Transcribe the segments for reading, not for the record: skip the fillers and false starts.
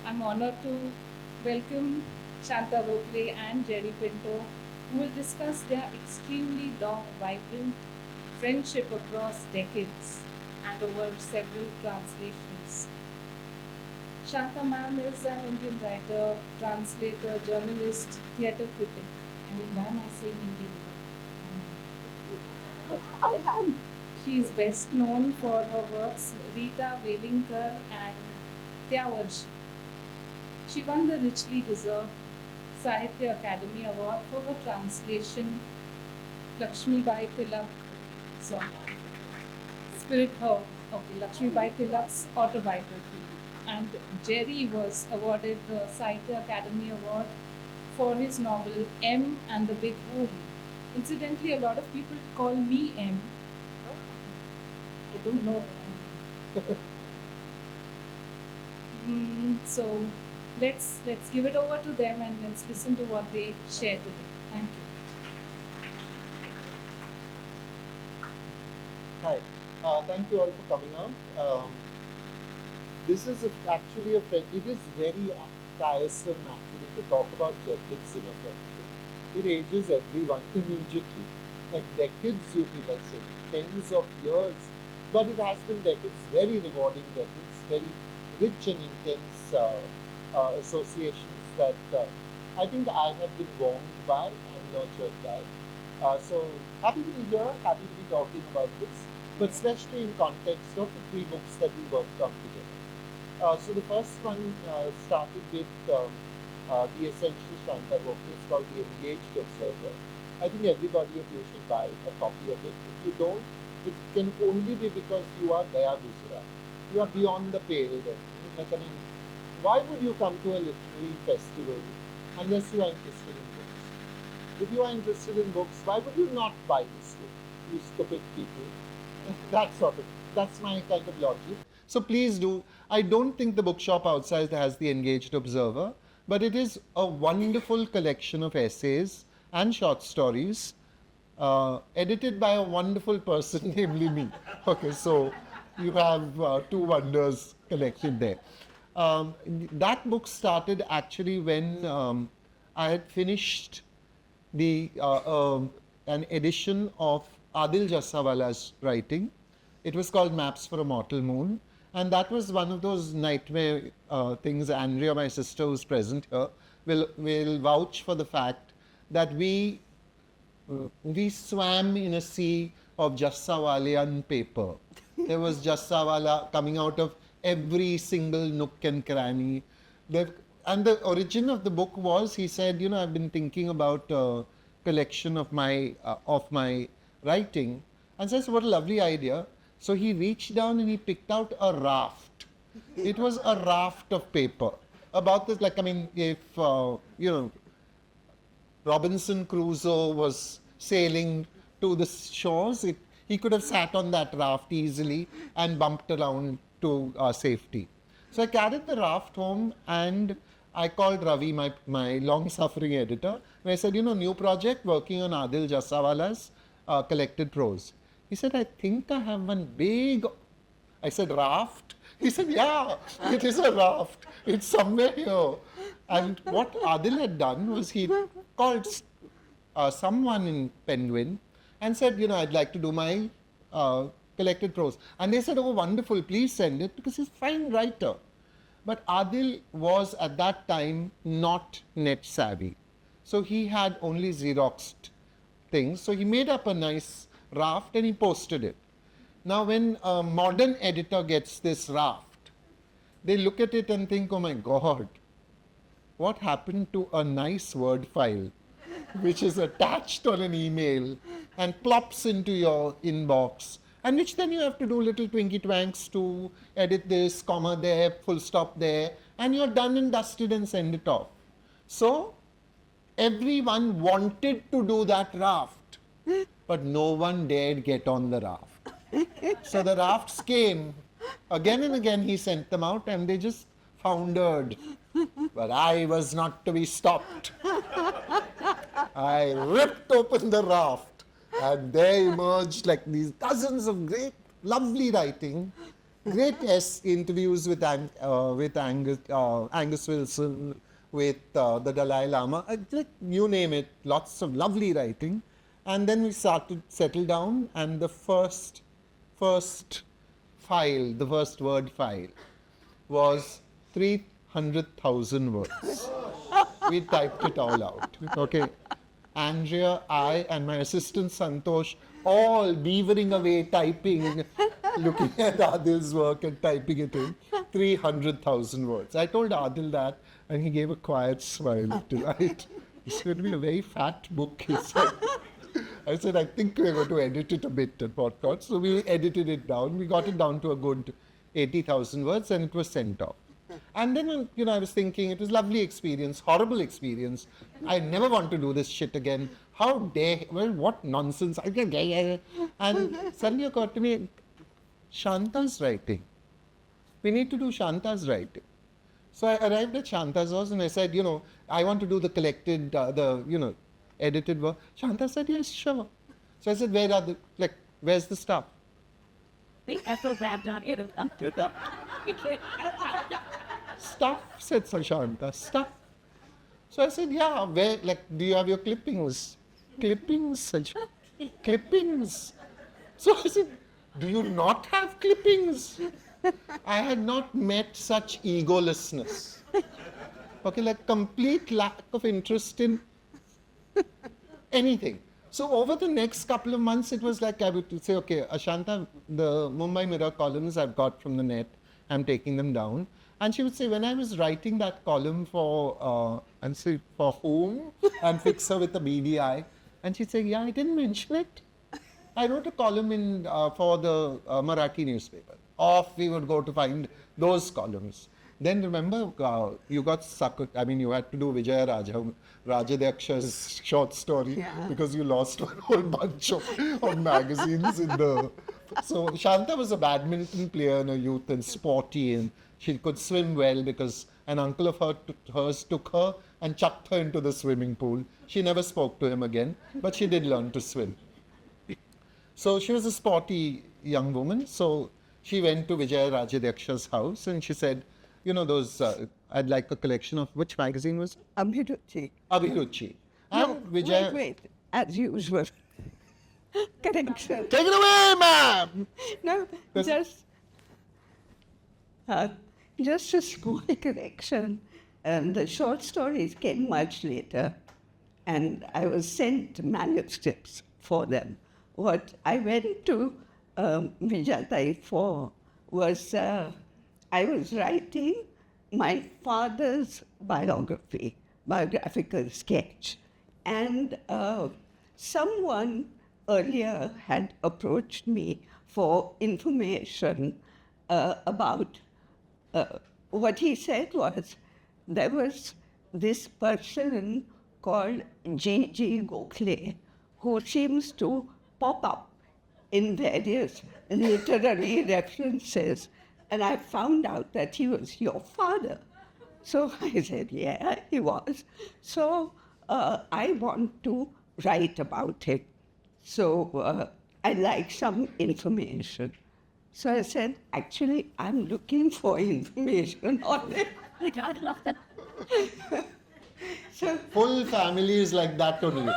I'm honored to welcome Shanta Gokhale and Jerry Pinto, who will discuss their extremely long, vibrant friendship across decades and over several translations. Shanta ma'am is an Indian writer, translator, journalist, theatre critic. I mean, why am I saying Indian? She is best known for her works Rita Velinkar and Tyavarshi. She won the richly deserved Sahitya Academy Award for her translation Lakshmi Bai Tilak, sorry, Spirit of Lakshmi Bai Tilak's autobiography. And Jerry was awarded the Sahitya Academy Award for his novel M and the Big Hole. Incidentally, a lot of people call me M. I don't know. So let's give it over to them and let's listen to what they share today. Thank you. Hi. Thank you all for coming out. This is actually it is very tiresome actually to talk about decades in a friendship. It ages everyone immediately. Like decades, you feel like saying tens of years, but it has been decades, very rewarding decades, very rich and intense associations that I think I have been warmed by and nurtured by. So happy to be here, happy to be talking about this, but especially in context of the three books that we worked on together. So the first one started with the essential Shanta book. It's called The Engaged Observer. I think everybody of you should buy a copy of it. If you don't, it can only be because you are Daya Gujra. You are beyond the pale then. Like, I mean, why would you come to a literary festival unless you are interested in books? If you are interested in books, why would you not buy this book, you stupid people? That's my kind of logic. So please do. I don't think the bookshop outside has The Engaged Observer, but it is a wonderful collection of essays and short stories edited by a wonderful person, namely me. Okay, so you have two wonders collected there. That book started actually when I had finished the an edition of Adil Jassawala's writing. It was called Maps for a Mortal Moon, and that was one of those nightmare things. Andrea, my sister, who's present here, will vouch for the fact that we swam in a sea of Jassawalian paper. There was Jassawala coming out of every single nook and cranny. And the origin of the book was, he said, you know, I've been thinking about a collection of my writing, and says, what a lovely idea. So he reached down and he picked out a raft. It was a raft of paper about this. Like, I mean, if Robinson Crusoe was sailing to the shores, he could have sat on that raft easily and bumped around to safety. So I carried the raft home and I called Ravi, my long-suffering editor, and I said, you know, new project working on Adil Jassawala's collected prose. He said, I think I have one big... I said, raft? He said, yeah, it is a raft. It's somewhere here. And what Adil had done was he called someone in Penguin and said, you know, I'd like to do my collected prose. And they said, oh, wonderful, please send it, because he's a fine writer. But Adil was at that time not net savvy. So he had only Xeroxed things. So he made up a nice raft and he posted it. Now, when a modern editor gets this raft, they look at it and think, oh my God, what happened to a nice Word file which is attached on an email and plops into your inbox, and which then you have to do little twinky twanks to edit this, comma there, full stop there, and you're done and dusted and send it off. So everyone wanted to do that raft, but no one dared get on the raft. So the rafts came. Again and again he sent them out and they just foundered. But I was not to be stopped. I ripped open the raft and there emerged like these dozens of great, lovely writing. great interviews with Angus Wilson, with the Dalai Lama, you name it, lots of lovely writing. And then we started settle down, and the first file, the first word file, was 300,000 words. We typed it all out. Okay. Andrea, I, and my assistant Santosh, all beavering away, typing, looking at Adil's work and typing it in. 300,000 words. I told Adil that, and he gave a quiet smile of delight. It's going to be a very fat book, he said. I said, I think we're going to edit it a bit at podcast. So we edited it down. We got it down to a good 80,000 words, and it was sent off. And then, I was thinking, it was a lovely experience, horrible experience. I never want to do this shit again. How dare, what nonsense. And suddenly occurred to me, Shanta's writing. We need to do Shanta's writing. So I arrived at Shanta's house and I said, I want to do the collected, edited work. Shanta said, yes, sure. So I said, where's the stuff? Stuff, said Shanta, stuff. So I said, yeah, do you have your clippings? Clippings, said Shanta. Clippings. So I said, do you not have clippings? I had not met such egolessness. Okay, complete lack of interest in anything. So over the next couple of months, it was like I would say, okay, Ashanta, the Mumbai Mirror columns I've got from the net, I'm taking them down. And she would say, when I was writing that column for whom? And fix her with a beady eye. And she'd say, yeah, I didn't mention it. I wrote a column for the Marathi newspaper. Off we would go to find those columns. Then remember, you got suckered. I mean, you had to do Vijaya Rajadhyaksha's short story because you lost one whole bunch of magazines in the. So Shanta was a badminton player in her youth and sporty, and she could swim well because an uncle of hers took her and chucked her into the swimming pool. She never spoke to him again, but she did learn to swim. So she was a sporty young woman. So she went to Vijaya Rajadhyaksha's house and she said, I'd like a collection of, which magazine was it? Abhiruchi. Abhiruchi. No, wait, as usual. Correction. Take it away, ma'am! No, just a small correction. The short stories came much later, and I was sent manuscripts for them. What I went to Vijayatai for was I was writing my father's biographical sketch. And someone earlier had approached me for information about what he said was there was this person called G.G. Gokhale who seems to pop up in various literary references. And I found out that he was your father. So I said, yeah, he was. So I want to write about it. So I'd like some information. So I said, actually, I'm looking for information on it. I love that. So, full family is like that only.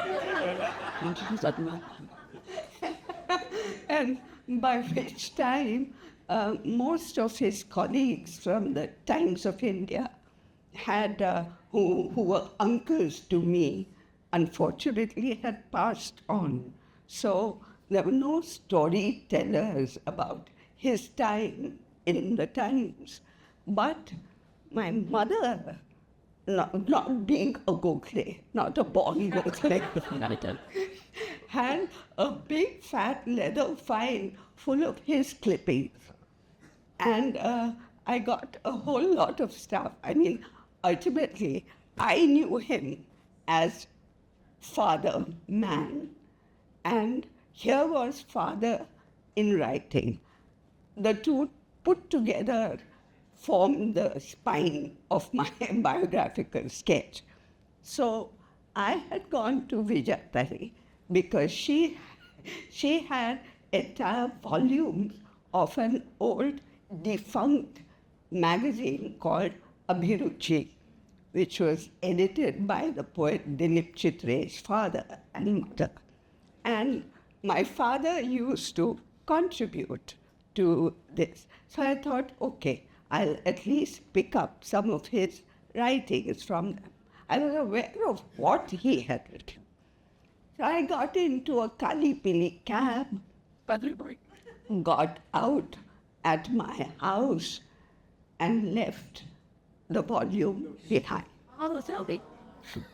And by which time, most of his colleagues from the Times of India had, who were uncles to me, unfortunately had passed on. So there were no storytellers about his time in the Times. But my mother, not being a Gokhale, not a born Gokhale, had a big fat leather file full of his clippings. And I got a whole lot of stuff. I mean, ultimately, I knew him as father man. And here was father in writing. The two put together formed the spine of my biographical sketch. So I had gone to Vijayatai because she had entire volumes of an old defunct magazine called Abhiruchi, which was edited by the poet Dilip Chitre's father and mother. And my father used to contribute to this. So I thought, okay, I'll at least pick up some of his writings from them. I was aware of what he had written. So I got into a Kalipili cab, got out at my house, and left the volume behind.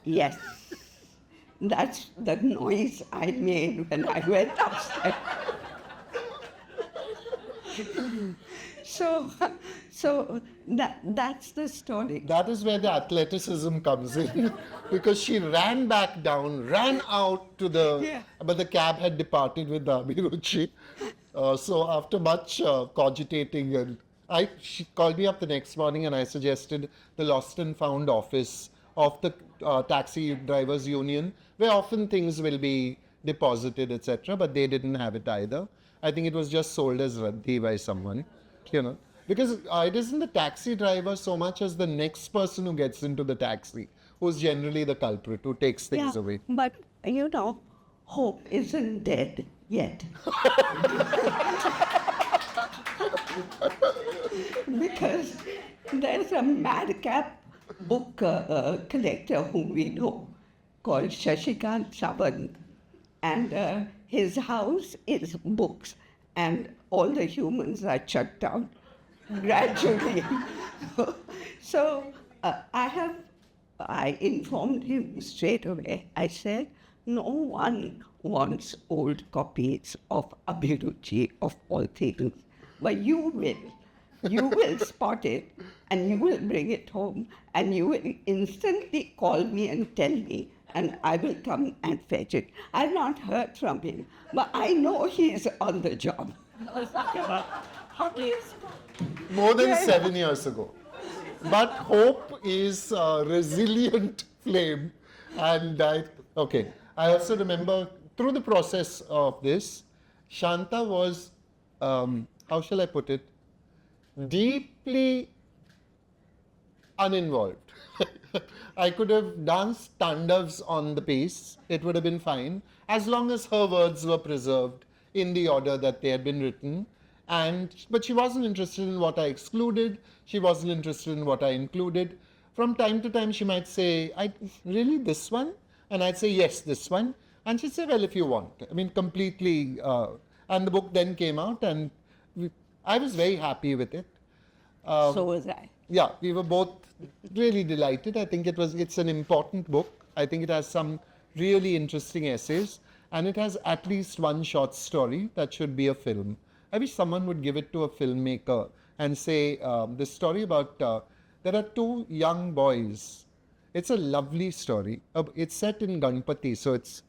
Yes, that's the noise I made when I went upstairs. So that's the story. That is where the athleticism comes in, because she ran back down, ran out to the, Yeah. but the cab had departed with the Abhiruchi. So after much cogitating, and she called me up the next morning, and I suggested the lost and found office of the taxi drivers union, where often things will be deposited, etc. But they didn't have it either. I think it was just sold as Radhi by someone, because it isn't the taxi driver so much as the next person who gets into the taxi, who's generally the culprit, who takes things away. But hope isn't dead yet. Because there's a madcap book collector whom we know called Shashikant Sawant, and his house is books, and all the humans are shut down gradually. So I informed him straight away. I said, no one wants old copies of Abhiruchi of all things, but you will. You will spot it, and you will bring it home, and you will instantly call me and tell me, and I will come and fetch it. I've not heard from him, but I know he's on the job. More than Yeah. 7 years ago. But hope is a resilient flame. And I also remember through the process of this, Shanta was, how shall I put it, deeply uninvolved. I could have danced tandavs on the piece, it would have been fine, as long as her words were preserved in the order that they had been written. But she wasn't interested in what I excluded, she wasn't interested in what I included. From time to time she might say, really this one? And I'd say, yes, this one. And she'd say, well, if you want. I mean, completely. And the book then came out, and I was very happy with it. So was I. Yeah, we were both really delighted. I think it's an important book. I think it has some really interesting essays, and it has at least one short story that should be a film. I wish someone would give it to a filmmaker and say, this story about, there are two young boys. It's a lovely story. It's set in Ganpati, so it's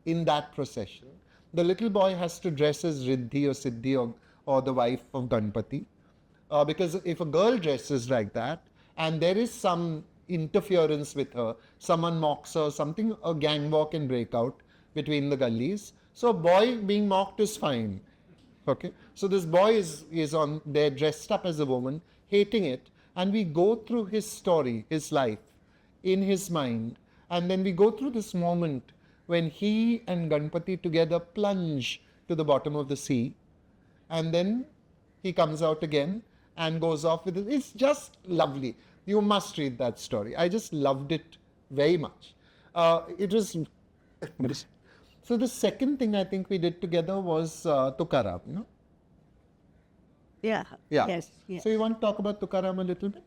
in that procession. The little boy has to dress as Riddhi or Siddhi or the wife of Ganpati. Because if a girl dresses like that and there is some interference with her, someone mocks her, a gang war can break out between the gullies. So a boy being mocked is fine. Okay, so this boy is on there dressed up as a woman, hating it, and we go through his story, his life, in his mind, and then we go through this moment when he and Ganpati together plunge to the bottom of the sea, and then he comes out again and goes off with it. It's just lovely. You must read that story. I just loved it very much. It was. So the second thing I think we did together was Tukaram, no? Yeah. Yeah. Yes. Yes. So you want to talk about Tukaram a little bit?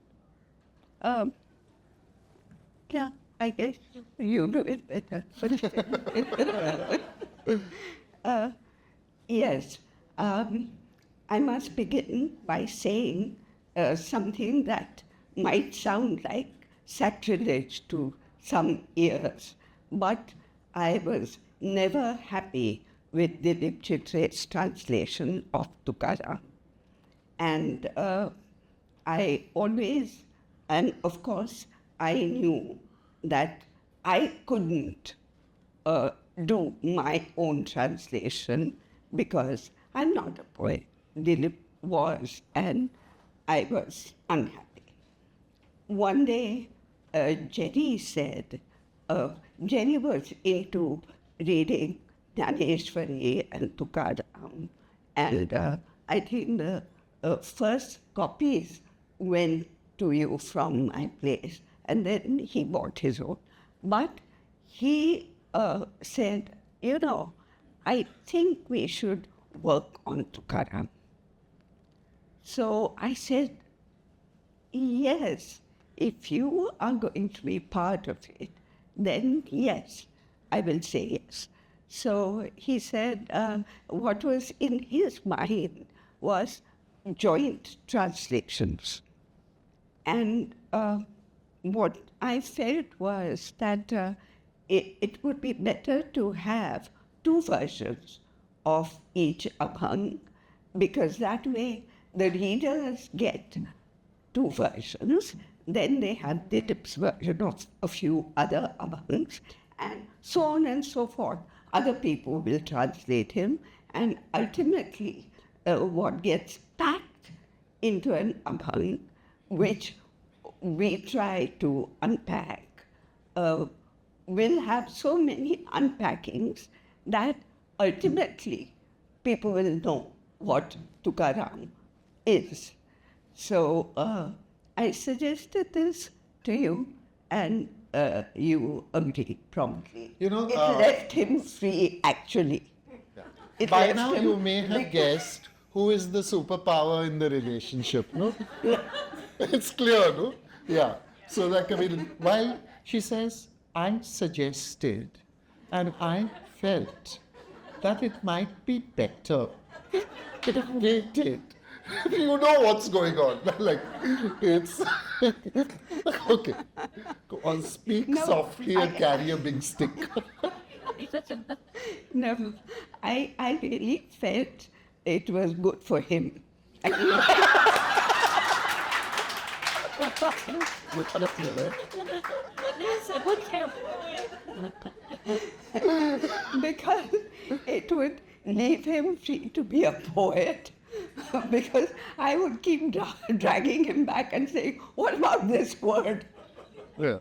Yeah, I guess you do it better. Yes. I must begin by saying something that might sound like sacrilege to some ears, but I was never happy with Dilip Chitre's translation of Tukaram. And I always, and of course, I knew that I couldn't do my own translation because I'm not a poet. Dilip was, and I was unhappy. One day, Jenny said, Jenny was into reading Jnaneshwari and Tukaram, and I think the first copies went to you from my place, and then he bought his own. But he said, I think we should work on Tukaram. So I said, yes, if you are going to be part of it, then yes, I will say yes. So he said what was in his mind was joint translations. And what I felt was that it would be better to have two versions of each abhang, because that way the readers get two versions. Then they have Dilip's version of a few other abhangs, and so on and so forth. Other people will translate him, and ultimately what gets packed into an abhang, which we try to unpack, will have so many unpackings that ultimately people will know what Tukaram is. So I suggested this to you, and you agreed promptly. You know, it left him free, actually. It by left now him you may have because- guessed who is the superpower in the relationship, no? It's clear, no? Yeah. So like, I mean, while she says, I suggested and I felt that it might be better. Wait it. You know what's going on. Like, it's... Okay. Go on, speak No, softly and carry a big stick. No, I really felt it was good for him. Because it would leave him free to be a poet. Because I would keep dragging him back and saying, what about this word? Yeah.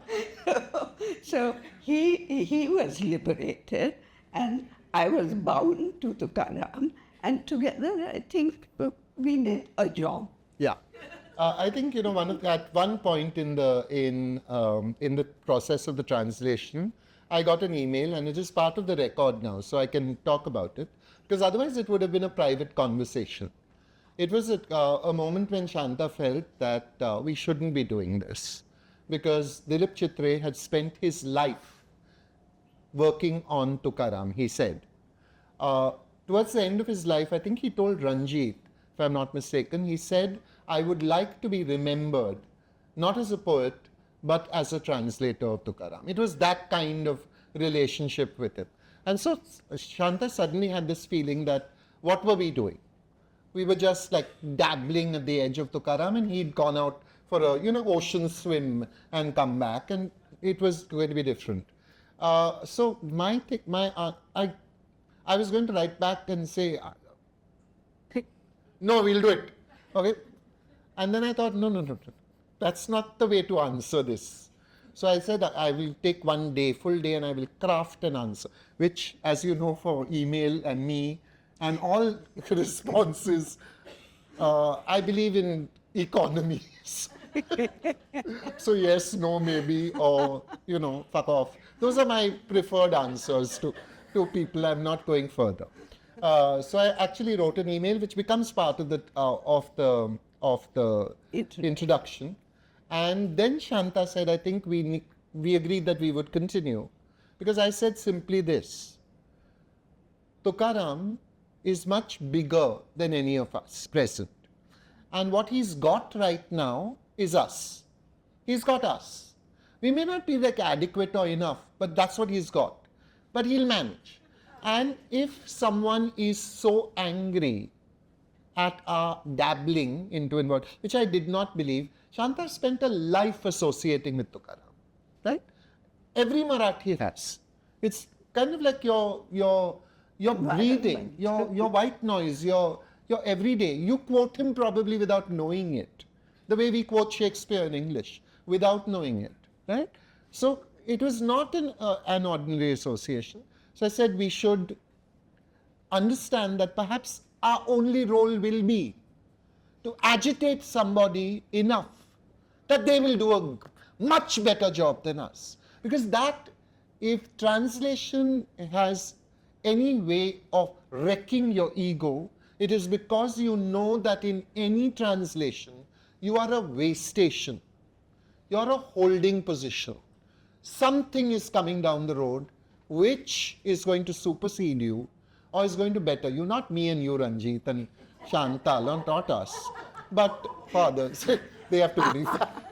So he was liberated, and I was bound to Tukaram, and together I think we did a job. Yeah, I think at one point in the process of the translation, I got an email, and it is part of the record now, so I can talk about it, because otherwise it would have been a private conversation. It was a moment when Shanta felt that we shouldn't be doing this, because Dilip Chitre had spent his life working on Tukaram, he said. Towards the end of his life, I think he told Ranjit, if I'm not mistaken, he said, I would like to be remembered, not as a poet, but as a translator of Tukaram. It was that kind of relationship with him. And so Shanta suddenly had this feeling that, what were we doing? We were just like dabbling at the edge of Tukaram, and he'd gone out for a, ocean swim and come back, and it was going to be different. So I was going to write back and say, no, we'll do it. Okay. And then I thought, no. That's not the way to answer this. So I said, I will take one day, full day, and I will craft an answer, which, as you know, for email and me and all responses, I believe in economies. So yes, no, maybe, or, fuck off. Those are my preferred answers to people. I'm not going further. So I actually wrote an email, which becomes part of the introduction. And then Shanta said, I think we agreed that we would continue. Because I said simply this: Tukaram is much bigger than any of us present. And what he's got right now is us. He's got us. We may not be like adequate or enough, but that's what he's got. But he'll manage. And if someone is so angry at our dabbling into inward, which I did not believe, Shanta spent a life associating with Tukaram, right? Every Marathi has. It's kind of like your breathing, your white noise, your everyday. You quote him probably without knowing it. the way we quote Shakespeare in English without knowing it, right? So it was not an ordinary association. So I said we should understand that perhaps our only role will be to agitate somebody enough that they will do a much better job than us. Because that, if translation has any way of wrecking your ego, it is because you know that in any translation, you are a way station. You are a holding position. Something is coming down the road which is going to supersede you or is going to better you. Not me and you, Ranjit and Shanta, not us, but fathers. They have to believe that.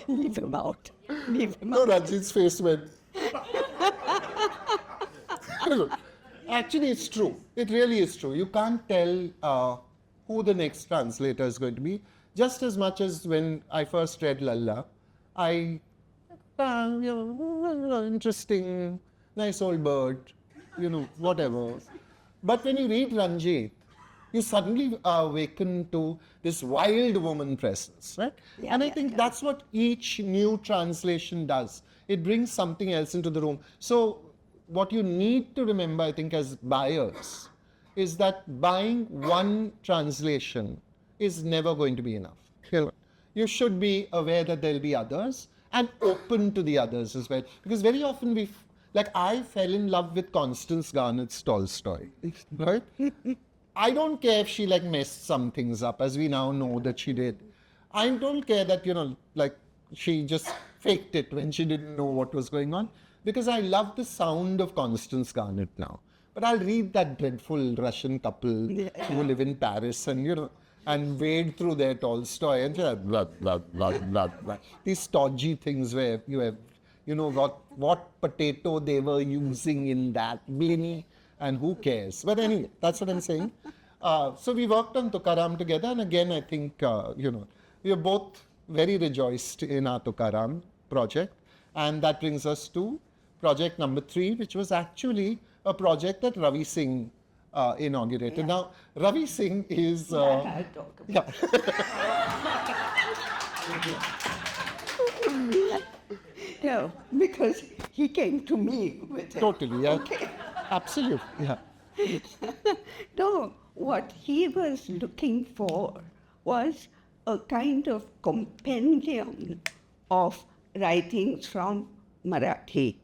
Leave him out. Leave him No, out. Ranjit's face went. Actually, it's true. It really is true. You can't tell who the next translator is going to be. Just as much as when I first read Lalla, interesting, nice old bird, whatever. But when you read Ranjit, you suddenly are awakened to this wild woman presence, right? Yeah, and I yeah, think yeah. that's what each new translation does. It brings something else into the room. So what you need to remember, I think, as buyers, is that buying one translation is never going to be enough. You should be aware that there'll be others and open to the others as well. Because very often I fell in love with Constance Garnett's Tolstoy, right? I don't care if she messed some things up, as we now know that she did. I don't care that, she just faked it when she didn't know what was going on, because I love the sound of Constance Garnett now. But I'll read that dreadful Russian couple who live in Paris and wade through their Tolstoy and blah, blah, blah, blah, blah. These stodgy things where you have, what potato they were using in that blini, and who cares? But anyway, that's what I'm saying. So we worked on Tukaram together, and again, I think, we are both very rejoiced in our Tukaram project. And that brings us to project number 3, which was actually a project that Ravi Singh inaugurated. Yeah. Now, Ravi Singh is... I'll talk about No, because he came to me with it. Totally, yeah. Okay. Absolutely, yeah. No, what he was looking for was a kind of compendium of writings from Marathi,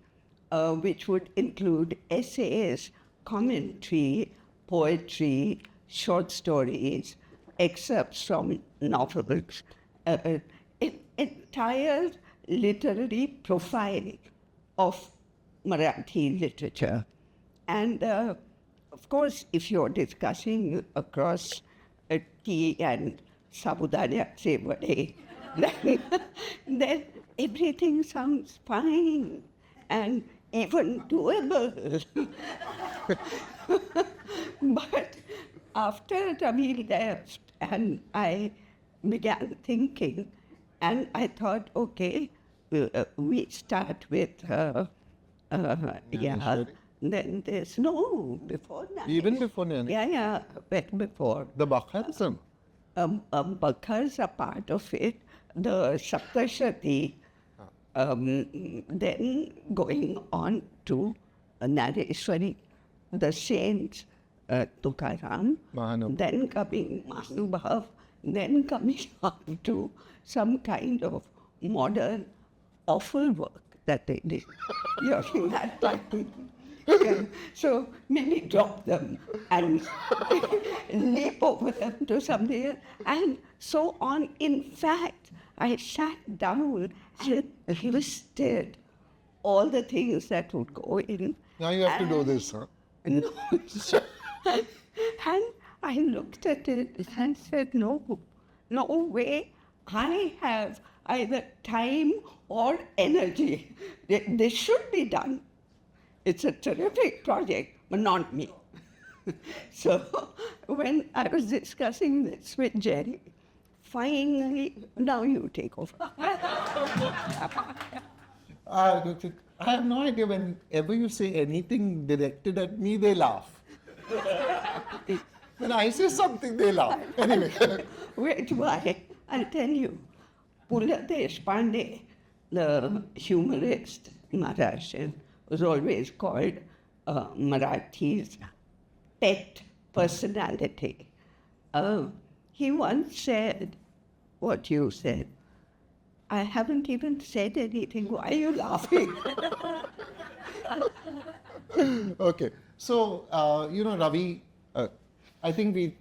which would include essays, commentary, poetry, short stories, excerpts from novels, an entire literary profile of Marathi literature. And of course, if you're discussing across tea and sabudana sevade, then everything sounds fine and even doable. But after Ravi left and I began thinking, and I thought, okay, we start with, then there's before that. Even before Nani. Yeah, but before. The Bakharism. Bakhars are part of it. The Saptashati, then going on to Nareshwari, the saints, Tukaram, Mahanubhav. then coming Mahanubhav, then coming up to some kind of modern awful work that they did during that time. Yeah. So maybe drop them and leap over them to something else, and so on. In fact, I sat down and listed all the things that would go in. Now you have to do this, huh? No. And I looked at it and said, no way. I have either time or energy. This should be done. It's a terrific project, but not me. So when I was discussing this with Jerry, finally, now you take over. I have no idea, whenever you say anything directed at me, they laugh. When I say something, they laugh. Anyway. Wait, why? I'll tell you. Pula Deshpande, the humorist Maharashtrian, was always called Marathi's pet personality. He once said what you said. I haven't even said anything. Why are you laughing? Okay. So, Ravi, I think we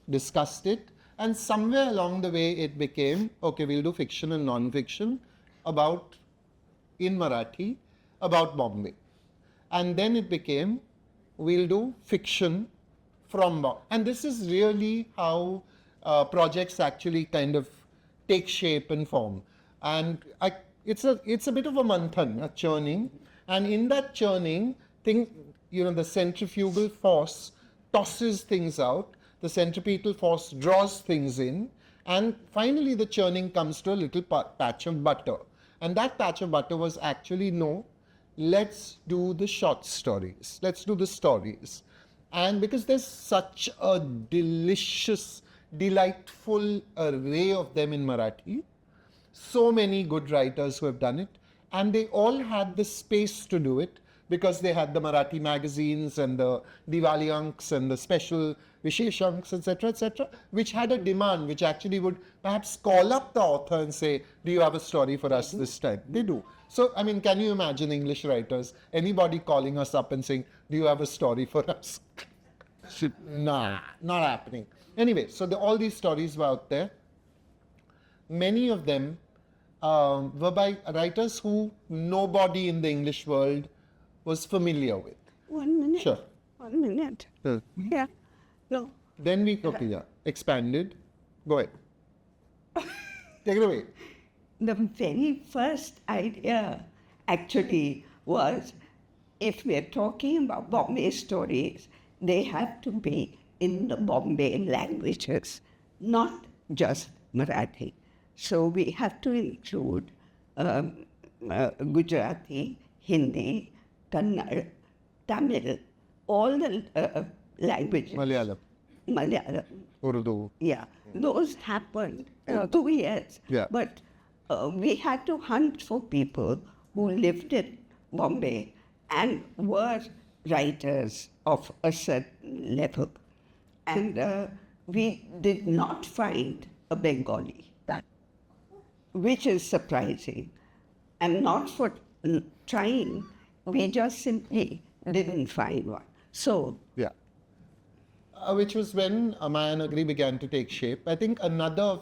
discussed it. And somewhere along the way, it became, okay, we'll do fiction and non-fiction in Marathi, about Bombay. And then it became, we'll do fiction from Bombay. And this is really how projects actually kind of take shape and form. And it's a bit of a manthan, a churning. And in that churning, the centrifugal force tosses things out, the centripetal force draws things in, and finally the churning comes to a little patch of butter. And that patch of butter was actually, no, let's do the short stories. Let's do the stories. And because there's such a delicious, delightful array of them in Marathi, so many good writers who have done it, and they all had the space to do it because they had the Marathi magazines and the Diwali Anks and the special Vishesh Anks, etc., which had a demand, which actually would perhaps call up the author and say, do you have a story for us this time? They do. So, I mean, can you imagine English writers, anybody calling us up and saying, do you have a story for us? Nah, not happening. Anyway, so all these stories were out there. Many of them were by writers who nobody in the English world was familiar with. 1 minute. Sure. 1 minute. Yeah. No. Then we expanded. Go ahead. Take it away. The very first idea actually was, if we're talking about Bombay stories, they have to be in the Bombay languages, not just Marathi. So we have to include Gujarati, Hindi, Kannada, Tamil, all the languages. Malayalam. Urdu. Yeah, those happened 2 years. Yeah. But we had to hunt for people who lived in Bombay and were writers of a certain level. And we did not find a Bengali, which is surprising. And not for trying, we just simply didn't find one. So, Yeah. Which was when Maya Nagari began to take shape. I think another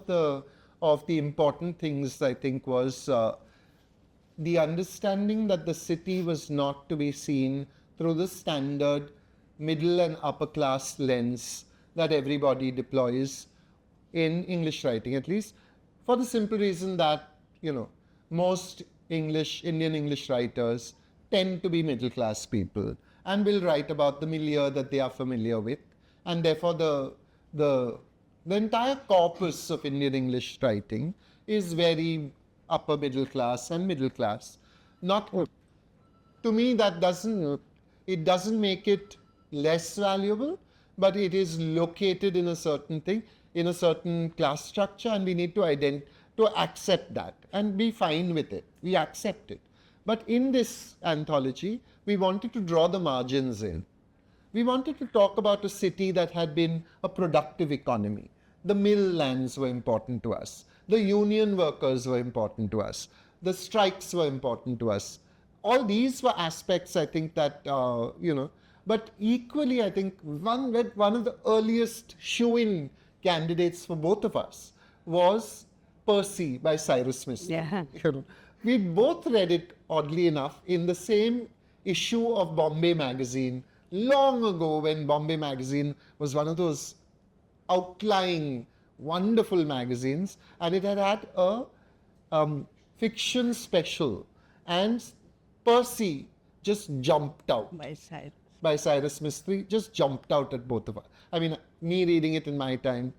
of the important things, I think, was the understanding that the city was not to be seen through the standard middle and upper class lens that everybody deploys in English writing, at least for the simple reason that, most Indian English writers tend to be middle class people and will write about the milieu that they are familiar with. And therefore, the entire corpus of Indian English writing is very upper middle class and middle class. To me, it doesn't make it less valuable, but it is located in a certain thing, in a certain class structure, and we need to accept that and be fine with it. We accept it. But in this anthology, we wanted to draw the margins in. We wanted to talk about a city that had been a productive economy. The mill lands were important to us. The union workers were important to us. The strikes were important to us. All these were aspects, I think, that, but equally, I think, one of the earliest shoe-in candidates for both of us was Percy by Cyrus Smith. Yeah. We both read it, oddly enough, in the same issue of Bombay Magazine, long ago, when Bombay Magazine was one of those outlying, wonderful magazines, and it had a fiction special, and Percy just jumped out. By Cyrus Smith, just jumped out at both of us. I mean, me reading it in my time,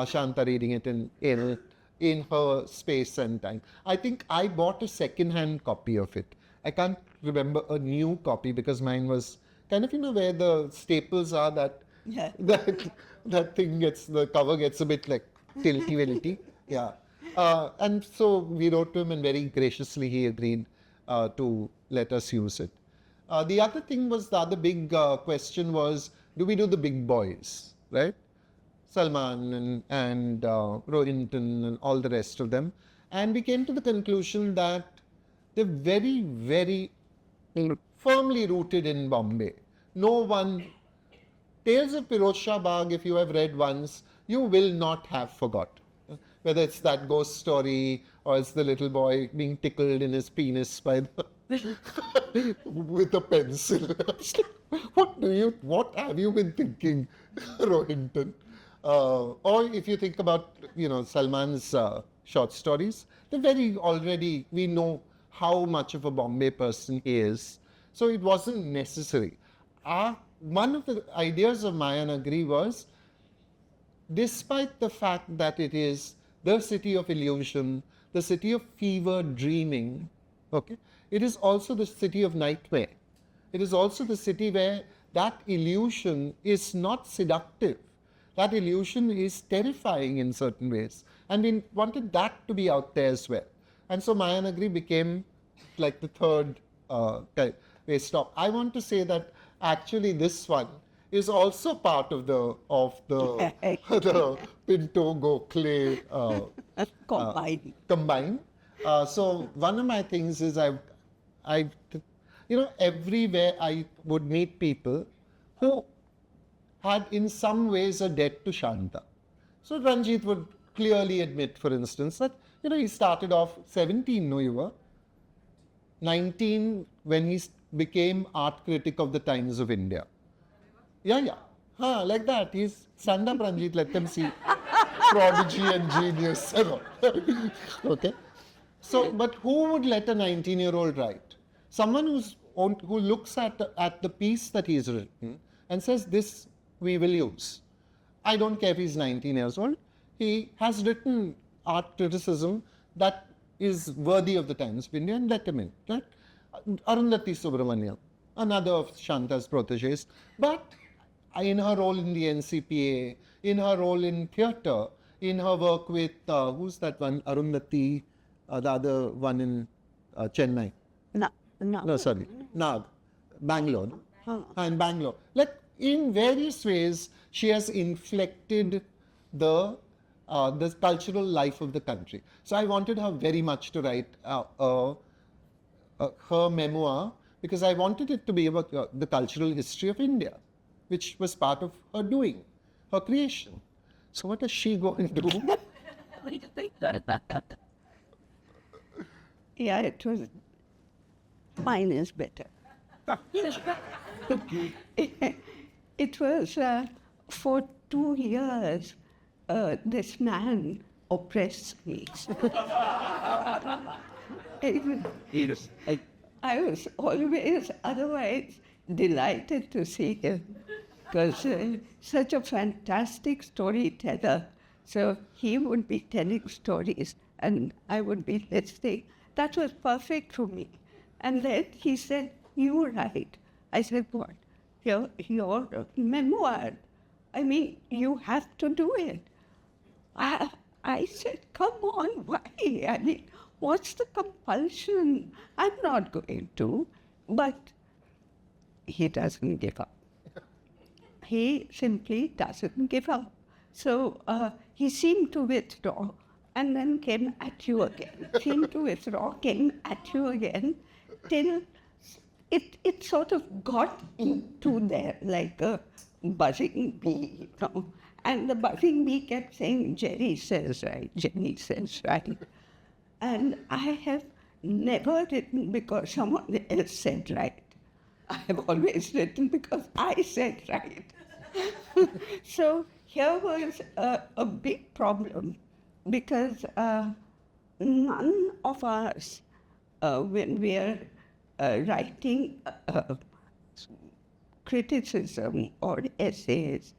Shanta reading it in her space and time. I think I bought a second-hand copy of it. I can't remember a new copy because mine was kind of, where the staples are that Yeah. That thing the cover gets a bit like tilty-wilty. Yeah. And so we wrote to him, and very graciously he agreed to let us use it. The other thing was, the other big question was, do we do the big boys, right? Salman and Rohinton and all the rest of them. And we came to the conclusion that they're very, very firmly rooted in Bombay. No one, Tales of Pirojsha Bagh, if you have read once, you will not have forgot. Whether it's that ghost story or it's the little boy being tickled in his penis by with a pencil. What have you been thinking, Rohinton? Or if you think about, Salman's short stories, they're very already, we know how much of a Bombay person he is. So it wasn't necessary. One of the ideas of Maya Nagari was, despite the fact that it is the city of illusion, the city of fever dreaming, okay, it is also the city of nightmare. It is also the city where that illusion is not seductive. That illusion is terrifying in certain ways. And we wanted that to be out there as well. And so Maya Nagari became like the third stop. I want to say that actually this one is also part of the the Pinto Gokhale combined. So one of my things is everywhere I would meet people who had in some ways a debt to Shanta. So Ranjit would clearly admit, for instance, that he started off 17, no, you were 19 when he became art critic of the Times of India. Yeah. Like that. He's stand up, Ranjit, let them see. Prodigy and genius. Okay. So, but who would let a 19-year-old write? Someone who looks at the piece that he's written and says, this we will use. I don't care if he's 19 years old. He has written art criticism that is worthy of the Times of India, and let him in. Right? Arundhati Subramaniam, another of Shanta's proteges, but in her role in the NCPA, in her role in theatre, in her work with, who's that one, Arundhati, the other one in Chennai. No, sorry, Nag, Bangalore. In Bangalore. Like, in various ways, she has inflected the cultural life of the country. So I wanted her very much to write her memoir, because I wanted it to be about the cultural history of India, which was part of her doing, her creation. So what is she going to do? Yeah, it was. Mine is better. It was for 2 years, this man oppressed me. I was always otherwise delighted to see him, because such a fantastic storyteller. So he would be telling stories and I would be listening. That was perfect for me. And then he said, you write. I said, what? Your memoir. I mean, you have to do it. I said, come on, why? I mean, what's the compulsion? I'm not going to. But he doesn't give up. He simply doesn't give up. So he seemed to withdraw and then came at you again. Seemed to withdraw, came at you again, till it sort of got into there like a buzzing bee, And the buzzing bee kept saying, Jerry says right, Jenny says right. And I have never written because someone else said right. I have always written because I said right. So here was a big problem, because none of us, when we are writing criticism or essays,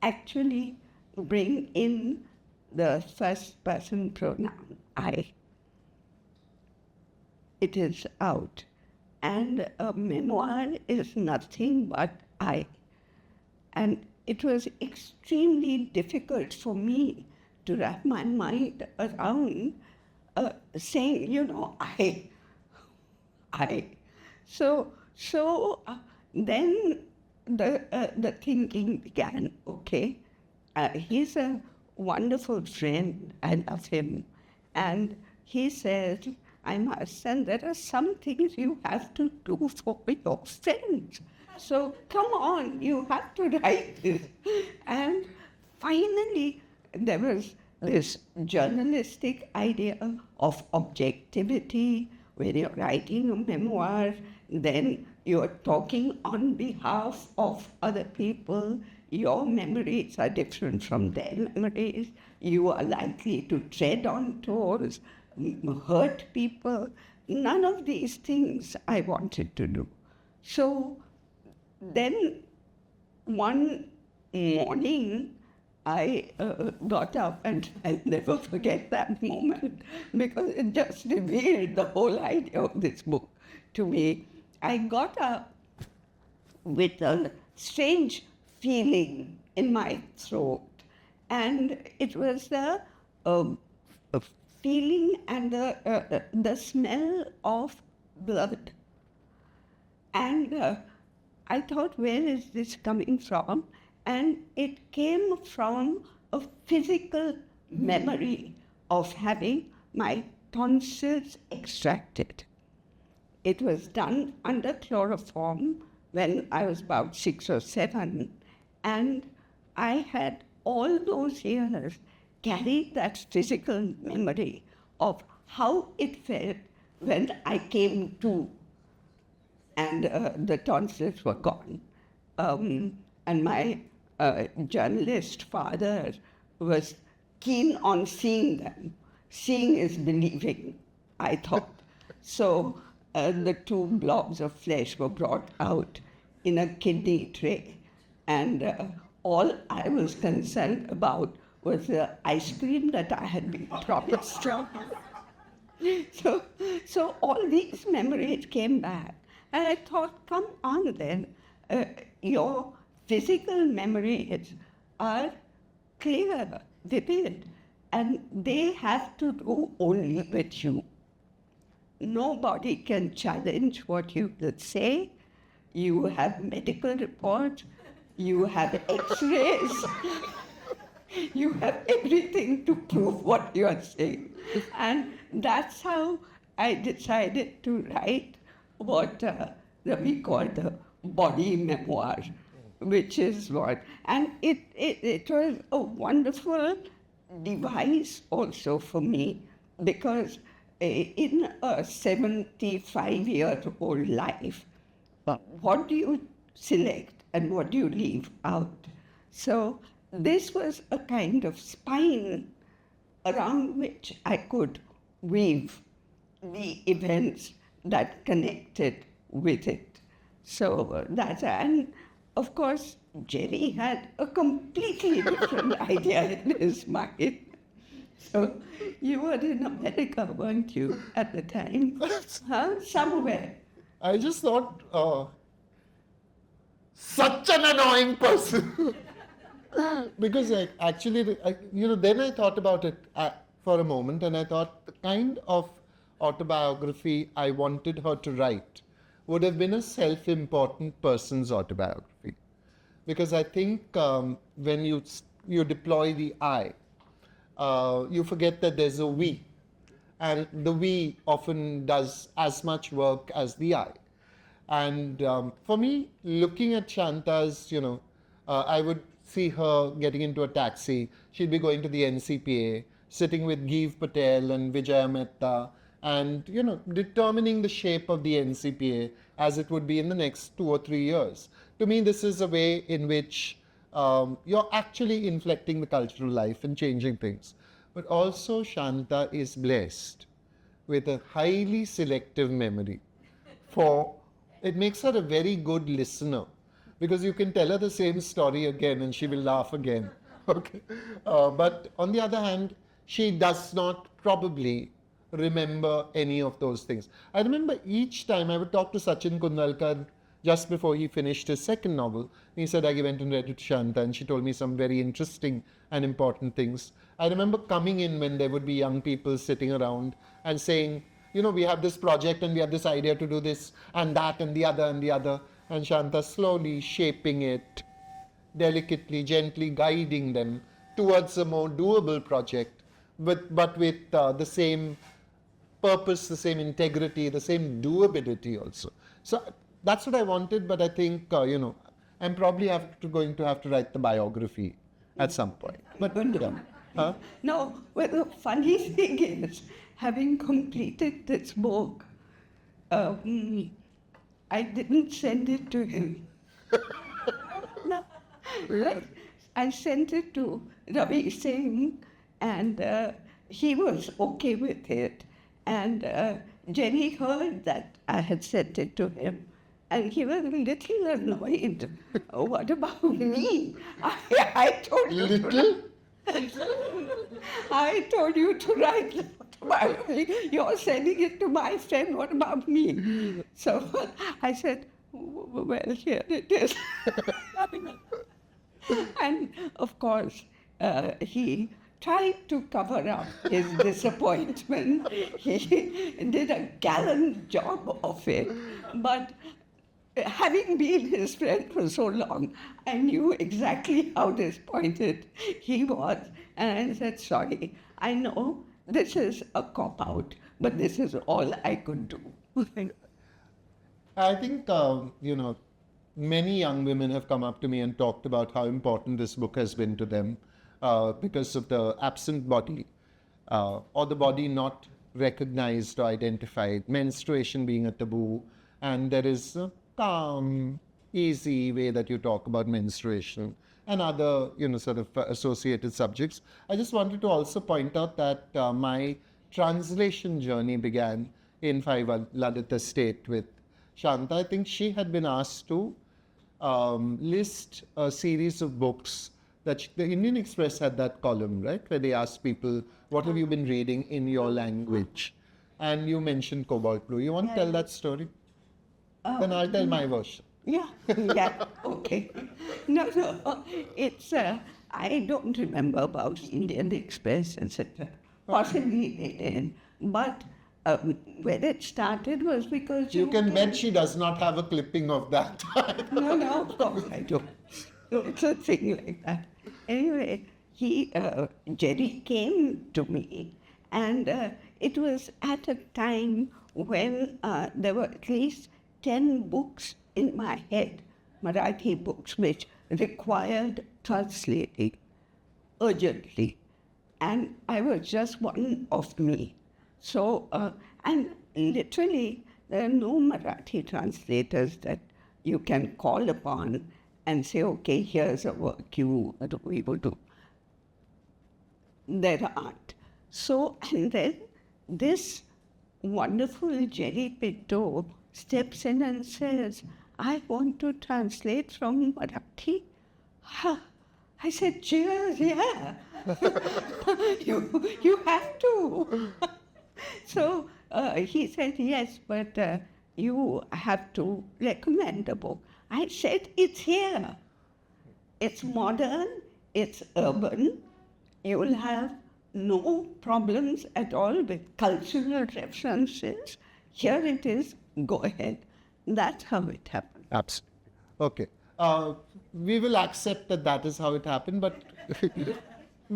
actually bring in the first person pronoun, I. It is out. And a memoir is nothing but I. And it was extremely difficult for me to wrap my mind around saying, I. So then the thinking began. Okay, he's a wonderful friend. I love him, and he said, I must, and there are some things you have to do for your friends. So come on, you have to write this. And finally, there was this journalistic idea of objectivity, when you're writing a memoir, then you're talking on behalf of other people. Your memories are different from their memories. You are likely to tread on toes, hurt people. None of these things I wanted to do. So then one morning, I got up, and I'll never forget that moment because it just revealed the whole idea of this book to me. I got up with a strange feeling in my throat, and it was the feeling and the smell of blood. And I thought, where is this coming from? And it came from a physical memory of having my tonsils extracted. It was done under chloroform when I was about 6 or 7, and I had all those years carried that physical memory of how it felt when I came to, and the tonsils were gone. And my journalist father was keen on seeing them. Seeing is believing, I thought. So the 2 blobs of flesh were brought out in a kidney tray. And all I was concerned about was the ice cream that I had been promised. So all these memories came back. And I thought, come on then, your physical memories are clear, vivid, and they have to do only with you. Nobody can challenge what you will say. You have medical reports, you have x-rays, you have everything to prove what you are saying. And that's how I decided to write what we call the body memoir, which is what. And it was a wonderful device also for me, because in a 75-year-old life, what do you select and what do you leave out? So this was a kind of spine around which I could weave the events that connected with it. So that's, and of course, Jerry had a completely different idea in his mind. So you were in America, weren't you, at the time? Somewhere. I just thought, such an annoying person. Because then I thought about it for a moment, and I thought the kind of autobiography I wanted her to write would have been a self-important person's autobiography. Because I think when you deploy the I, you forget that there's a we. And the we often does as much work as the I. And for me, looking at Shanta's, I would see her getting into a taxi. She'd be going to the NCPA, sitting with Geev Patel and Vijaya Mehta, and, determining the shape of the NCPA as it would be in the next 2 or 3 years. To me, this is a way in which you're actually inflecting the cultural life and changing things. But also, Shanta is blessed with a highly selective memory. It makes her a very good listener, because you can tell her the same story again and she will laugh again. Okay. But on the other hand, she does not probably remember any of those things. I remember each time I would talk to Sachin Kundalkar just before he finished his second novel. He said, I went and read it to Shanta, and she told me some very interesting and important things. I remember coming in when there would be young people sitting around and saying, you know, we have this project and we have this idea to do this and that and the other and the other. And Shanta slowly shaping it, delicately, gently guiding them towards a more doable project, but with the same purpose, the same integrity, the same doability also. So that's what I wanted, but I think, I'm probably going to have to write the biography at some point. But yeah. Huh? No, well, the funny thing is, having completed this book, I didn't send it to him. No, right? I sent it to Ravi Singh, and he was okay with it. And Jenny heard that I had sent it to him, and he was a little annoyed. Oh, what about me? I told you. Little? I told you to write the autobiography. You're sending it to my friend. What about me? So I said, well, here it is. And of course, he tried to cover up his disappointment. He did a gallant job of it. But having been his friend for so long, I knew exactly how disappointed he was. And I said, sorry, I know this is a cop-out, but this is all I could do. I think, many young women have come up to me and talked about how important this book has been to them because of the absent body or the body not recognized or identified, menstruation being a taboo, and there is a calm, easy way that you talk about menstruation and other, sort of associated subjects. I just wanted to also point out that my translation journey began in Five Ladit Estate with Shanta. I think she had been asked to list a series of books that the Indian Express had that column, right, where they asked people, what have you been reading in your language? And you mentioned Cobalt Blue. You want to tell that story? Then I'll tell my version. Yeah, okay. No, it's, I don't remember about Indian Express, etc. Possibly they did, but where it started was because You can bet she does not have a clipping of that. No, of course I don't. It's a thing like that. Anyway, Jerry came to me, and it was at a time when there were at least 10 books in my head, Marathi books, which required translating urgently. And I was just one of me. So, and literally, there are no Marathi translators that you can call upon and say, okay, here's a work you are able to. There aren't. So, and then this wonderful Jerry Pinto steps in and says, I want to translate from Marathi. I said, cheers, yeah. you have to. So he said, yes, but you have to recommend a book. I said, it's here. It's modern, it's urban. You will have no problems at all with cultural references. Here it is, go ahead. That's how it happened. Absolutely. Okay. We will accept that that is how it happened, but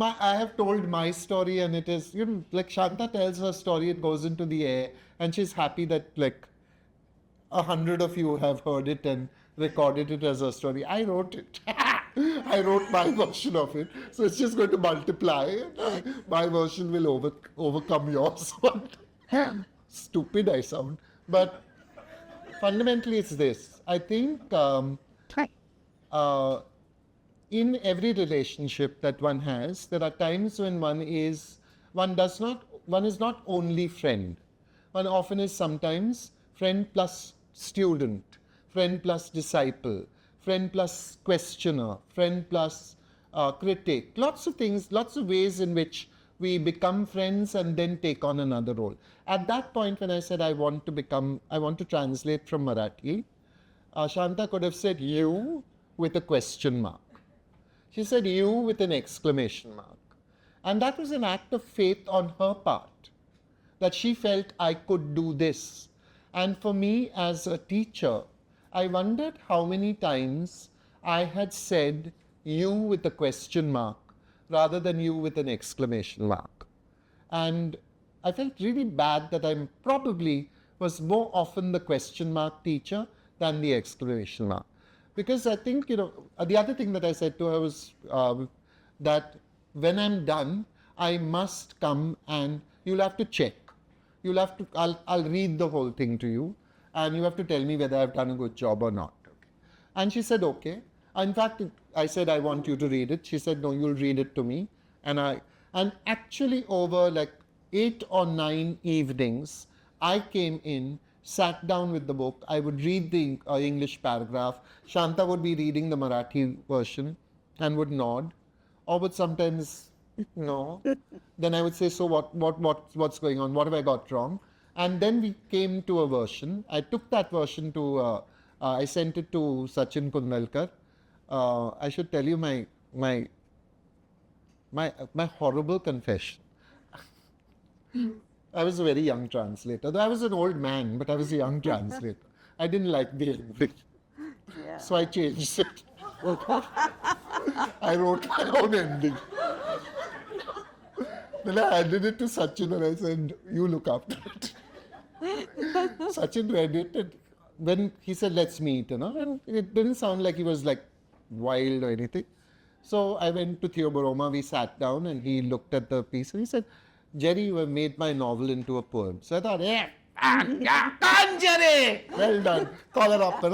I have told my story, and it is, like Shanta tells her story, it goes into the air, and she's happy that like 100 of you have heard it and recorded it as a story. I wrote it. I wrote my version of it, so it's just going to multiply. My version will overcome yours. Stupid I sound, but fundamentally it's this. I think in every relationship that one has, there are times when one is not only friend. One often is sometimes friend plus student, friend plus disciple, friend plus questioner, friend plus critic. Lots of things, lots of ways in which we become friends and then take on another role. At that point when I said I want to translate from Marathi, Shanta could have said you with a question mark. She said you with an exclamation mark. And that was an act of faith on her part, that she felt I could do this. And for me as a teacher, I wondered how many times I had said you with a question mark rather than you with an exclamation mark. And I felt really bad that I probably was more often the question mark teacher than the exclamation mark. Because I think, the other thing that I said to her was that when I'm done, I must come and you'll have to check. You'll have to, I'll read the whole thing to you and you have to tell me whether I've done a good job or not. Okay. And she said, okay. In fact, I said, I want you to read it. She said, no, you'll read it to me. And actually over like 8 or 9 evenings, I came in, sat down with the book. I would read the English paragraph. Shanta would be reading the Marathi version and would nod, or would sometimes no. Then I would say, so what's going on? What have I got wrong? And then we came to a version. I took that version to, I sent it to Sachin Kundalkar. I should tell you my horrible confession. I was a very young translator. Though I was an old man, but I was a young translator. I didn't like the English. Yeah. So I changed it. I wrote my own ending. Then I handed it to Sachin and I said, you look after it. Sachin read it and when he said, let's meet, and it didn't sound like he was like wild or anything. So I went to Theobroma, we sat down and he looked at the piece and he said, Jerry, you have made my novel into a poem. So I thought, yeah, done, Jerry! Well done. Collar up,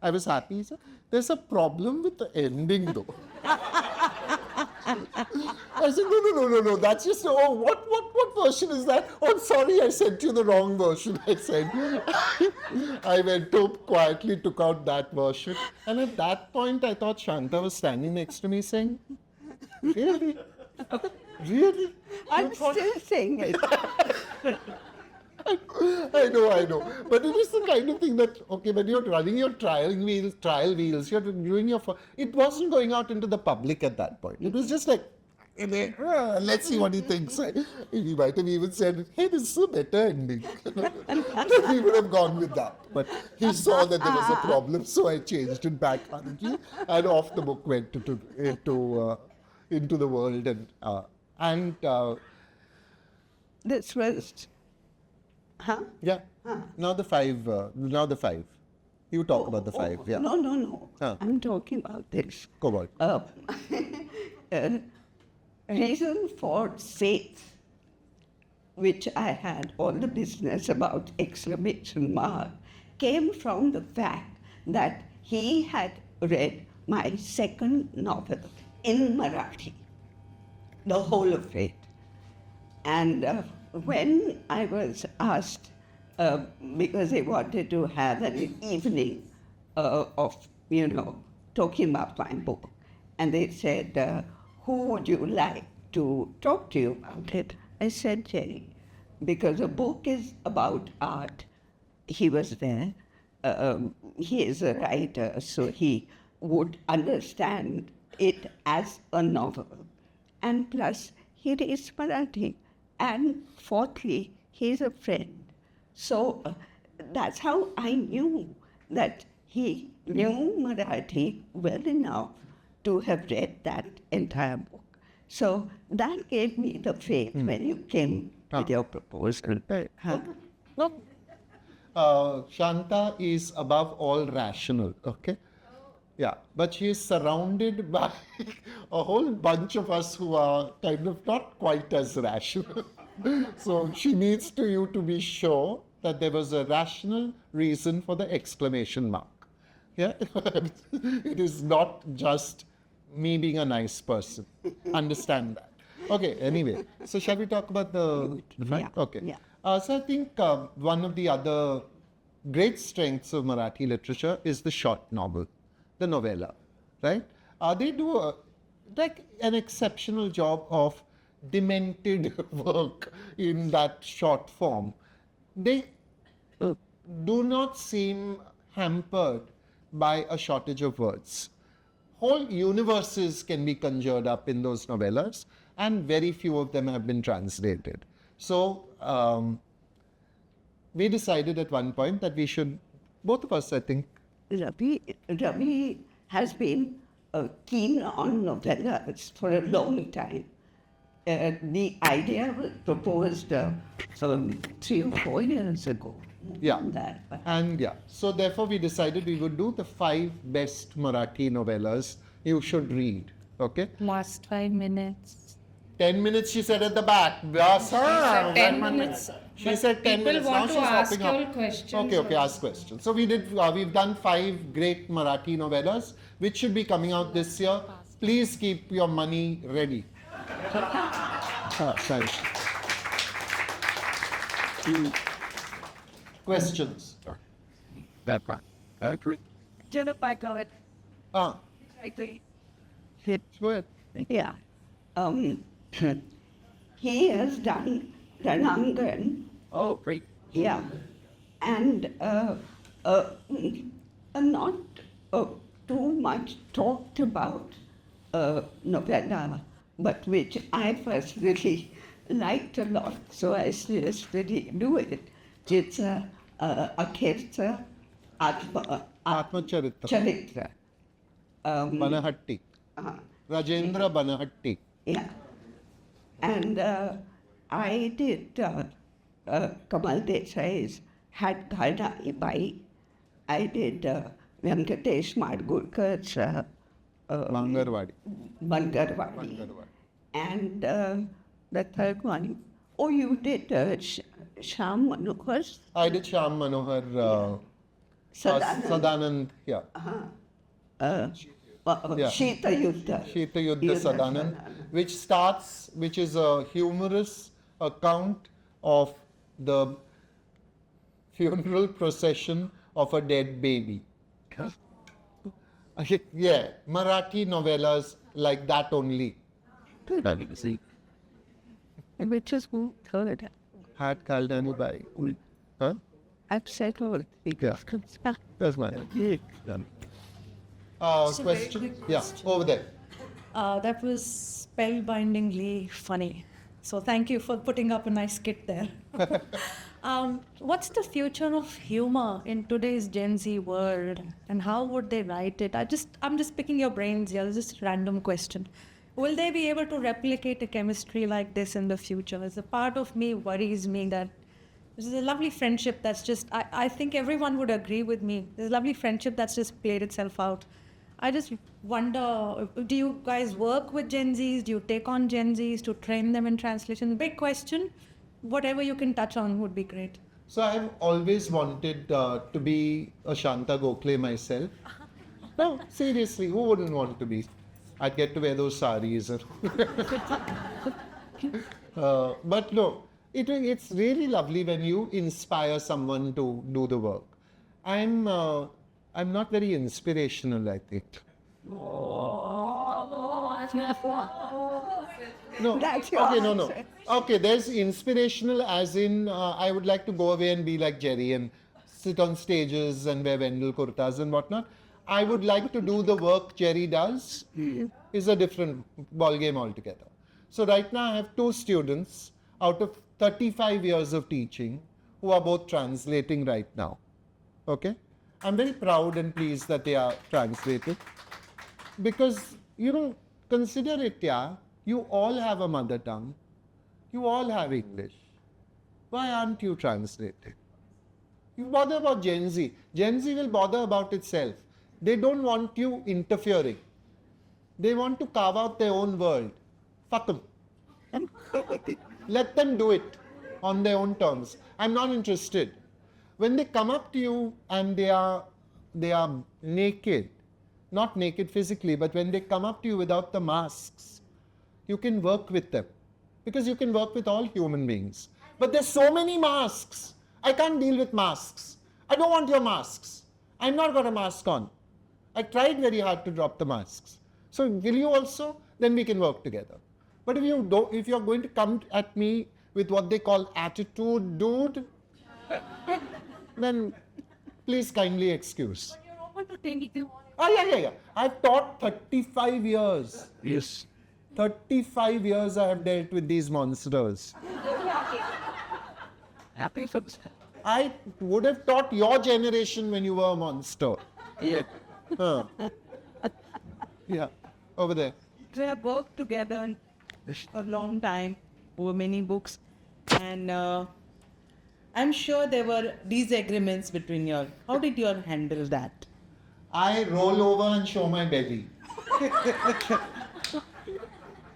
I was happy. He said, there's a problem with the ending though. I said, no. That's just, what version is that? Oh, sorry, I sent you the wrong version. I said, I went up quietly, took out that version. And at that point, I thought Shanta was standing next to me saying, really? Really? I'm still saying it. I know. But it is the kind of thing that, okay, when you're running your trial wheels, you're doing it wasn't going out into the public at that point. It was just like, let's see what he thinks. He might have even said, hey, this is a better ending. We would have gone with that. But he saw that there was a problem, so I changed it back hurriedly, and off the book went into the world. And This was, yeah. Now the 5. You talk about the 5. Yeah. No. Huh. I'm talking about this. Go on. Reason for faith, which I had all the business about exclamation mark, came from the fact that he had read my second novel in Marathi, the whole of it. And when I was asked, because they wanted to have an evening of, talking about my book, and they said, who would you like to talk to you about it? I said, Jerry, because the book is about art. He was there. He is a writer, so he would understand it as a novel. And plus, he reads Marathi. And fourthly, he's a friend. So that's how I knew that he knew Marathi well enough to have read that entire book. So that gave me the faith when you came with your proposal. Shanta is above all rational, okay? Yeah, but she is surrounded by a whole bunch of us who are kind of not quite as rational. So she needs you to be sure that there was a rational reason for the exclamation mark. Yeah, it is not just me being a nice person. Understand that. Okay, anyway, so shall we talk about the Yeah. Okay. Yeah. So I think one of the other great strengths of Marathi literature is the short novel, the novella, right? They do an exceptional job of demented work in that short form. They do not seem hampered by a shortage of words. Whole universes can be conjured up in those novellas, and very few of them have been translated. So we decided at one point that we should, both of us, I think. Ravi has been keen on novellas for a long time. The idea was proposed 3 or 4 years ago. Yeah. That, but And yeah, so therefore we decided we would do the 5 best Marathi novellas you should read. Okay? Last 5 minutes. 10 minutes, she said at the back. Yes, sir. 10 minutes. She But said 10 people minutes. want Now to she's ask hopping you up. questions. Okay, ask questions. So we've done 5 great Marathi novellas, which should be coming out this year. Please keep your money ready. Sorry. Questions? That one. Agree. Jennifer, I got it. Ah, Exactly. go ahead. Yeah. He has done Ranangan. Oh, great. Yeah. And not too much talked about novella, but which I personally liked a lot, so I seriously do it. It's Akhircha Atmacharitra. Charitra. Banahatti. Rajendra Banahatti. Yeah. And I did Kamal Desai's Had Ghadai Bai. I did Venkatesh Madgurkar's Mangarwadi. Bangarwadi. And the third one, oh, you did Sham Manohar's I did Shyam Manohar Sadanand. Sadanand. Yeah. Yeah. Shita Yuddha. Shita Yuddha Sadanand, which is a humorous account of the funeral procession of a dead baby. Yeah, Marathi novellas like that only. See. Which is who third. Had Kaldani Bai. Huh? I've said all. Yeah. That's mine. Done. Question? Yeah, over there. That was spellbindingly funny. So thank you for putting up a nice skit there. What's the future of humor in today's Gen Z world, and how would they write it? I'm just picking your brains here. This is a random question. Will they be able to replicate a chemistry like this in the future? As a part of me worries me that this is a lovely friendship that's just, I think everyone would agree with me. There's a lovely friendship that's just played itself out. I just wonder, do you guys work with Gen Zs? Do you take on Gen Zs to train them in translation? Big question. Whatever you can touch on would be great. So I've always wanted to be a Shanta Gokhale myself. No, seriously, who wouldn't want to be? I'd get to wear those saris. But no, it's really lovely when you inspire someone to do the work. I'm not very inspirational, I think. No. That's your Okay, no. answer. Okay, there's inspirational as in I would like to go away and be like Jerry and sit on stages and wear Wendell kurtas and whatnot. I would like to do the work Jerry does. Is a different ballgame altogether. So right now I have 2 students out of 35 years of teaching who are both translating right now. Okay? I'm very proud and pleased that they are translated. Because, consider it, yeah, you all have a mother tongue. You all have English. Why aren't you translating? You bother about Gen Z. Gen Z will bother about itself. They don't want you interfering. They want to carve out their own world. Fuck them. Let them do it on their own terms. I'm not interested. When they come up to you and they are naked, not naked physically, but when they come up to you without the masks, you can work with them. Because you can work with all human beings. But there's so many masks. I can't deal with masks. I don't want your masks. I've not got a mask on. I tried very hard to drop the masks. So will you also? Then we can work together. But if you're going to come at me with what they call attitude, dude, then please kindly excuse. You're over Yeah. I've taught 35 years. Yes. 35 years I have dealt with these monsters. Happy for that. I would have taught your generation when you were a monster. Yeah. Huh. Yeah, over there. We have worked together a long time over many books, and I'm sure there were disagreements between you all. How did you all handle that? I roll over and show my belly.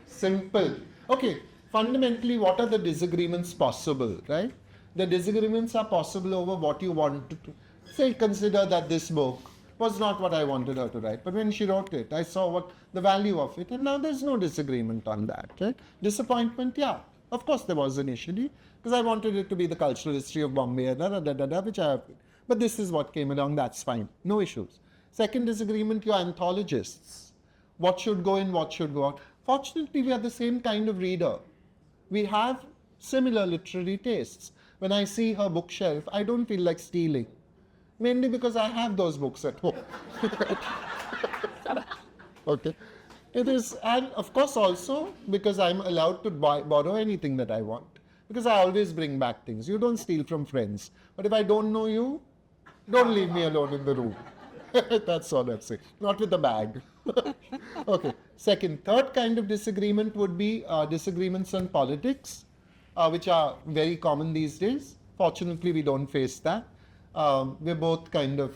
Simple. Okay, fundamentally, what are the disagreements possible, right? The disagreements are possible over what you want to do. Say, consider that this book was not what I wanted her to write, but when she wrote it, I saw what the value of it, and now there's no disagreement on that, right? Disappointment, yeah, of course there was initially, because I wanted it to be the cultural history of Bombay, which I have, but this is what came along, that's fine, no issues. Second disagreement, you're anthologists. What should go in, what should go out? Fortunately, we are the same kind of reader. We have similar literary tastes. When I see her bookshelf, I don't feel like stealing. Mainly because I have those books at home. Okay. It is, and of course also because I'm allowed to borrow anything that I want. Because I always bring back things. You don't steal from friends. But if I don't know you, don't leave me alone in the room. That's all I'm saying. Not with the bag. Okay. Third kind of disagreement would be disagreements on politics, which are very common these days. Fortunately, we don't face that. We're both kind of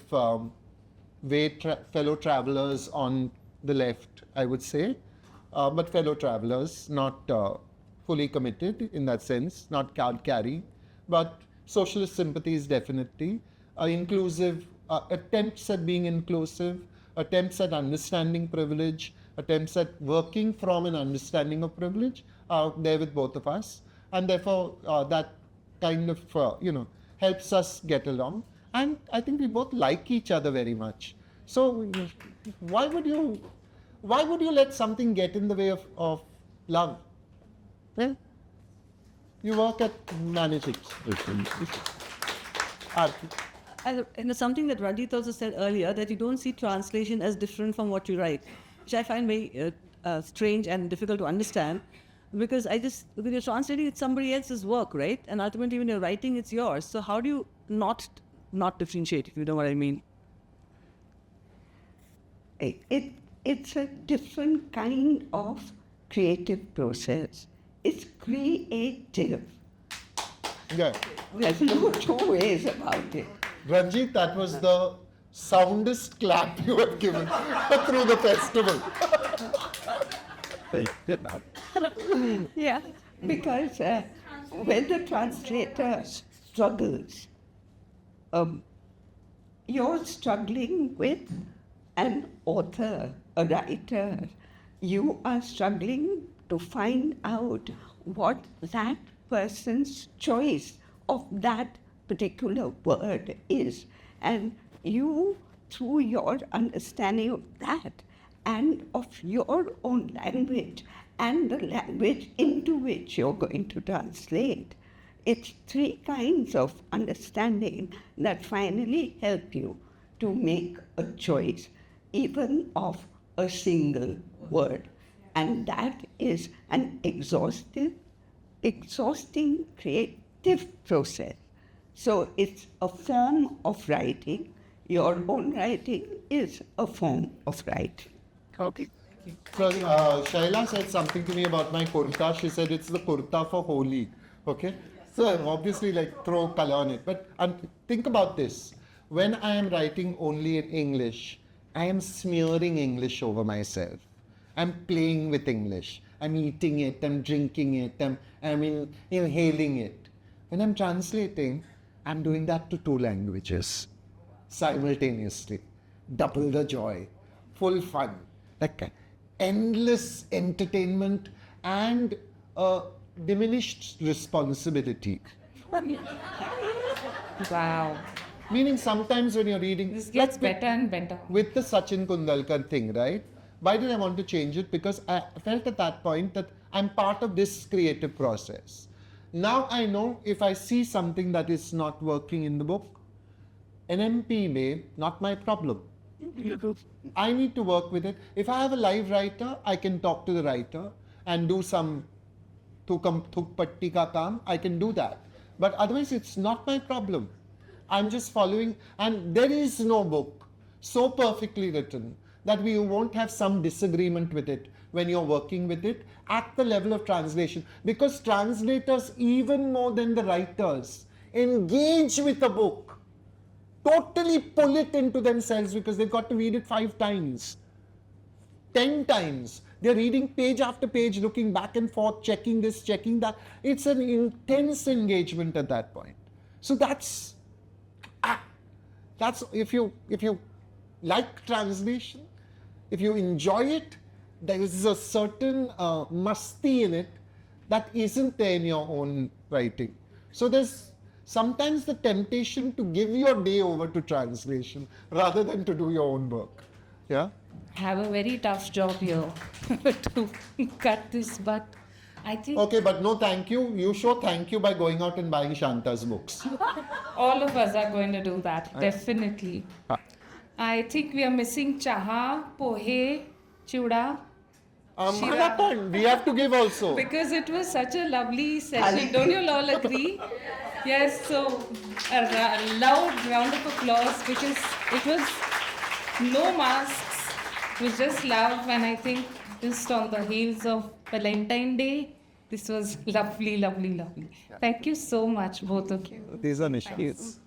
fellow travelers on the left, I would say, but fellow travelers, not fully committed in that sense, not card carry, but socialist sympathies definitely, inclusive, attempts at being inclusive, attempts at understanding privilege, attempts at working from an understanding of privilege are there with both of us, and therefore that kind of, helps us get along. And I think we both like each other very much. So why would you let something get in the way of love? Yeah? You work at managing. And something that Ranjit also said earlier, that you don't see translation as different from what you write, which I find very strange and difficult to understand. Because when you're translating, it's somebody else's work, right? And ultimately, when you're writing, it's yours. So how do you not differentiate, if you know what I mean? It's a different kind of creative process. It's creative. Yeah. There's no two ways about it. Ranjit, that was the soundest clap you have given through the festival. Yeah, because when the translator struggles, you're struggling with an author, a writer. You are struggling to find out what that person's choice of that particular word is. And you, through your understanding of that and of your own language and the language into which you're going to translate, it's three kinds of understanding that finally help you to make a choice, even of a single word. And that is an exhausting creative process. So it's a form of writing. Your own writing is a form of writing. Okay. So Shaila said something to me about my kurta. She said it's the kurta for Holi. Okay? So obviously throw color on it. But think about this. When I am writing only in English, I am smearing English over myself. I'm playing with English. I'm eating it, I'm drinking it, I'm inhaling it. When I'm translating, I'm doing that to two languages simultaneously. Double the joy, full fun, endless entertainment and diminished responsibility. Wow. Meaning sometimes when you're reading... This gets better and better. With the Sachin Kundalkar thing, right? Why did I want to change it? Because I felt at that point that I'm part of this creative process. Now I know if I see something that is not working in the book, NMP may, not my problem. I need to work with it. If I have a live writer, I can talk to the writer and do some thuk patti ka kaam. I can do that. But otherwise, it's not my problem. I'm just following, and there is no book so perfectly written that we won't have some disagreement with it when you're working with it at the level of translation. Because translators, even more than the writers, engage with a book, totally pull it into themselves because they've got to read it 5 times, 10 times. They're reading page after page, looking back and forth, checking this, checking that. It's an intense engagement at that point. So that's if you like translation, if you enjoy it, there is a certain masti in it that isn't there in your own writing. So there's sometimes the temptation to give your day over to translation rather than to do your own work. Yeah? Have a very tough job here to cut this, but I think Okay, but no thank you. You show thank you by going out and buying Shanta's books. all of us are going to do that, definitely. I think we are missing chaha, pohe, chuda, What Shira. happened? We have to give also. because it was such a lovely session. Don't you all agree? Yes, so a loud round of applause because it was no masks, it was just love, and I think just on the heels of Valentine Day, this was lovely, lovely, lovely. Thank you so much, both of you. These are Nishans.